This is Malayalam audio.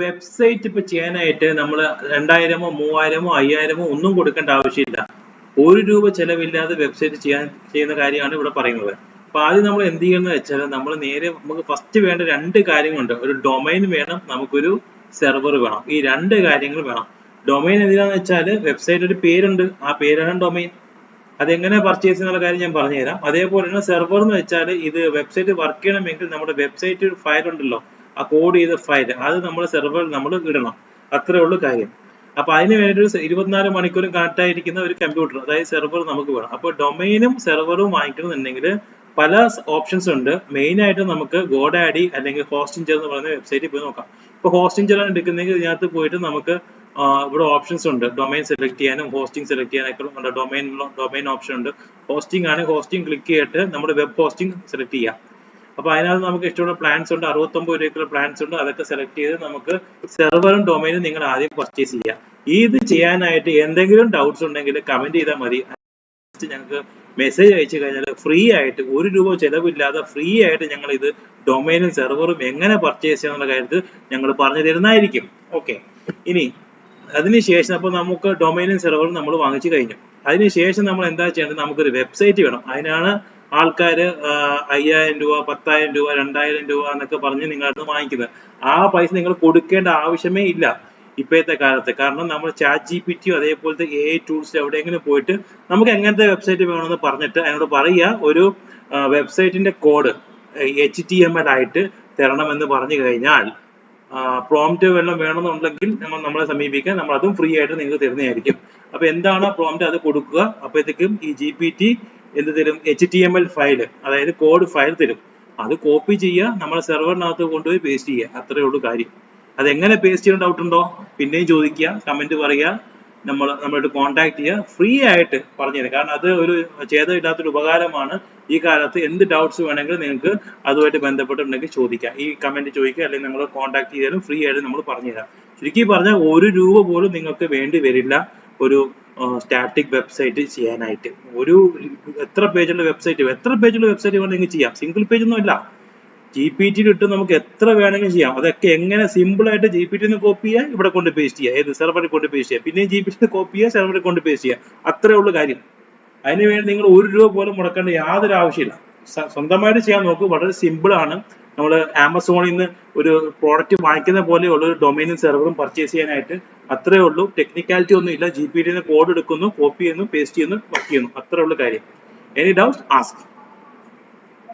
വെബ്സൈറ്റ് ഇപ്പൊ ചെയ്യാനായിട്ട് നമ്മൾ 2000-ഓ 3000-ഓ 5000-ഓ ഒന്നും കൊടുക്കേണ്ട ആവശ്യമില്ല. ₹1 ചെലവില്ലാതെ വെബ്സൈറ്റ് ചെയ്യുന്ന കാര്യമാണ് ഇവിടെ പറയുന്നത്. അപ്പൊ ആദ്യം നമ്മൾ എന്ത് ചെയ്യുന്നത് വെച്ചാൽ നമ്മൾ നേരെ നമുക്ക് ഫസ്റ്റ് വേണ്ട രണ്ട് കാര്യങ്ങളുണ്ട്. ഒരു ഡൊമൈൻ വേണം, നമുക്കൊരു സെർവർ വേണം. ഈ രണ്ട് കാര്യങ്ങൾ വേണം. ഡൊമൈൻ എന്തിനാന്ന് വെച്ചാൽ വെബ്സൈറ്റ് ഒരു പേരുണ്ട്, ആ പേരാണ് ഡൊമൈൻ. അതെങ്ങനെ പർച്ചേസ് എന്നുള്ള കാര്യം ഞാൻ പറഞ്ഞുതരാം. അതേപോലെ തന്നെ സെർവർ എന്ന് വെച്ചാൽ ഇത് വെബ്സൈറ്റ് വർക്ക് ചെയ്യണമെങ്കിൽ നമ്മുടെ വെബ്സൈറ്റ് ഫയൽ ഉണ്ടല്ലോ, ആ കോഡ് ചെയ്ത ഫയൽ അത് നമ്മുടെ സെർവറിൽ നമ്മൾ ഇടണം. അത്രേ ഉള്ളൂ കാര്യം. അപ്പൊ അതിന് വേണ്ടി ഒരു 24 മണിക്കൂറും കണക്ട് ആയിരിക്കുന്ന ഒരു കമ്പ്യൂട്ടർ, അതായത് സെർവർ നമുക്ക് വേണം. അപ്പൊ ഡൊമൈനും സെർവറും വാങ്ങിക്കണമെന്നുണ്ടെങ്കിൽ പല ഓപ്ഷൻസ് ഉണ്ട്. മെയിൻ ആയിട്ട് നമുക്ക് ഗോഡാഡി അല്ലെങ്കിൽ ഹോസ്റ്റിംജർ എന്ന് പറയുന്ന വെബ്സൈറ്റിൽ പോയി നോക്കാം. ഇപ്പൊ ഹോസ്റ്റിംജർ ആണ് എടുക്കുന്നെങ്കിൽ ഇതിനകത്ത് പോയിട്ട് നമുക്ക് ഇവിടെ ഓപ്ഷൻസ് ഉണ്ട്. ഡൊമൈൻ സെലക്ട് ചെയ്യാനും ഹോസ്റ്റിംഗ് സെലക്ട് ചെയ്യാനൊക്കെ ഉണ്ട്. ഡൊമൈൻ ഓപ്ഷൻ ഉണ്ട്. ഹോസ്റ്റിംഗ് ആണ്, ഹോസ്റ്റിംഗ് ക്ലിക്ക് ചെയ്തിട്ട് നമ്മുടെ വെബ് ഹോസ്റ്റിംഗ് സെലക്ട് ചെയ്യാം. അപ്പൊ അതിനകത്ത് നമുക്ക് ഇഷ്ടമുള്ള പ്ലാൻസ് ഉണ്ട്, 69 രൂപയ്ക്കുള്ള പ്ലാൻസ് ഉണ്ട്. അതൊക്കെ സെലക്ട് ചെയ്ത് നമുക്ക് സെർവറും ഡൊമൈനും നിങ്ങൾ ആദ്യം പർച്ചേസ് ചെയ്യാം. ഇത് ചെയ്യാനായിട്ട് എന്തെങ്കിലും ഡൗട്ട്സ് ഉണ്ടെങ്കിൽ കമന്റ് ചെയ്താൽ മതി. ഞങ്ങൾക്ക് മെസ്സേജ് അയച്ചു കഴിഞ്ഞാൽ ഫ്രീ ആയിട്ട് ₹1 ചെലവില്ലാതെ ഫ്രീ ആയിട്ട് ഞങ്ങൾ ഇത് ഡൊമൈനും സെർവറും എങ്ങനെ പർച്ചേസ് ചെയ്യാന്നുള്ള കാര്യത്തിൽ ഞങ്ങൾ പറഞ്ഞു തരുന്നതായിരിക്കും. ഓക്കെ, ഇനി അതിനുശേഷം അപ്പൊ നമുക്ക് ഡൊമൈനും സെർവറും നമ്മൾ വാങ്ങിച്ചു കഴിഞ്ഞു. അതിനുശേഷം നമ്മൾ എന്താ ചെയ്യേണ്ടത്, നമുക്കൊരു വെബ്സൈറ്റ് വേണം. അതിനാണ് ആൾക്കാർ 5000 രൂപ 10,000 രൂപ 2000 രൂപ എന്നൊക്കെ പറഞ്ഞ് നിങ്ങളത് വാങ്ങിക്കുന്നത്. ആ പൈസ നിങ്ങൾ കൊടുക്കേണ്ട ആവശ്യമേ ഇല്ല ഇപ്പോഴത്തെ കാലത്ത്. കാരണം നമ്മൾ ChatGPT അതേപോലത്തെ AI ടൂൾസ് എവിടെയെങ്കിലും പോയിട്ട് നമുക്ക് എങ്ങനത്തെ വെബ്സൈറ്റ് വേണമെന്ന് പറഞ്ഞിട്ട് അതിനോട് പറയുക, ഒരു വെബ്സൈറ്റിന്റെ കോഡ് HTML ആയിട്ട് തരണമെന്ന് പറഞ്ഞു കഴിഞ്ഞാൽ പ്രോംപ്റ്റ് വല്ലതും വേണമെന്നുണ്ടെങ്കിൽ നമ്മളെ സമീപിക്കാൻ, നമ്മൾ അതും ഫ്രീ ആയിട്ട് നിങ്ങൾക്ക് തരുന്നതായിരിക്കും. അപ്പൊ എന്താണ് പ്രോംപ്റ്റ് അത് കൊടുക്കുക. അപ്പോഴത്തേക്കും ഈ GPT എന്ത് തരും, HTML ഫയൽ, അതായത് കോഡ് ഫയൽ തരും. അത് കോപ്പി ചെയ്യുക, നമ്മുടെ സെർവറിനകത്ത് കൊണ്ടുപോയി പേസ്റ്റ് ചെയ്യുക. അത്രേ ഉള്ളൂ കാര്യം. അതെങ്ങനെ പേസ്റ്റ് ചെയ്യാൻ ഡൗട്ട് ഉണ്ടോ പിന്നെയും ചോദിക്കുക, കമന്റ് പറയുക, നമ്മളായിട്ട് കോൺടാക്ട് ചെയ്യുക. ഫ്രീ ആയിട്ട് പറഞ്ഞു തരാം. കാരണം അത് ഒരു ചെയ്തില്ലാത്തൊരു ഉപകാരമാണ്. ഈ കാലത്ത് എന്ത് ഡൗട്ട്സ് വേണമെങ്കിലും നിങ്ങൾക്ക് അതുമായിട്ട് ബന്ധപ്പെട്ടുണ്ടെങ്കിൽ ചോദിക്കാം. ഈ കമന്റ് ചോദിക്കുക, അല്ലെങ്കിൽ നിങ്ങൾ കോൺടാക്ട് ചെയ്താലും ഫ്രീ ആയിട്ട് നമ്മൾ പറഞ്ഞു തരാം. ശരിക്കും പറഞ്ഞാൽ ₹1 പോലും നിങ്ങൾക്ക് വേണ്ടി വരില്ല ഒരു സ്റ്റാറ്റിക് വെബ്സൈറ്റ് ചെയ്യാനായിട്ട്. എത്ര പേജുള്ള വെബ്സൈറ്റ് വേണമെങ്കിൽ നിങ്ങൾക്ക് ചെയ്യാം. സിംഗിൾ പേജ് ഒന്നും അല്ല. GPT ഇട്ട് നമുക്ക് എത്ര വേണമെങ്കിലും ചെയ്യാം. അതൊക്കെ എങ്ങനെ സിമ്പിൾ ആയിട്ട് GPT കോപ്പി ചെയ്യുക, ഇവിടെ കൊണ്ട് പേസ്റ്റ് ചെയ്യുക, ഏത് സെർവറിൽ കൊണ്ട് പേസ്റ്റ് ചെയ്യുക, പിന്നെ GPT കോപ്പി ചെയ്യുക, സെർവറിൽ കൊണ്ട് പേസ്റ്റ് ചെയ്യുക. അത്രേ ഉള്ളൂ കാര്യം. അതിനുവേണ്ടി നിങ്ങൾ ₹1 പോലും മുടക്കേണ്ട യാതൊരു ആവശ്യമില്ല. സ്വന്തമായിട്ട് ചെയ്യാൻ നോക്കൂ. വളരെ സിമ്പിൾ ആണ്. നമ്മൾ ആമസോണിൽ നിന്ന് ഒരു പ്രോഡക്റ്റ് വാങ്ങിക്കുന്ന പോലെയുള്ള ഒരു ഡൊമൈനും സെർവറും പർച്ചേസ് ചെയ്യാനായിട്ട്. അത്രേ ഉള്ളൂ. ടെക്നിക്കാലിറ്റി ഒന്നും ഇല്ല. GPT കോഡ് എടുക്കുന്നു, കോപ്പി ചെയ്യുന്നു, പേസ്റ്റ് ചെയ്യുന്നു, വർക്ക് ചെയ്യുന്നു. അത്രേ ഉള്ളൂ കാര്യം. Any doubts ask.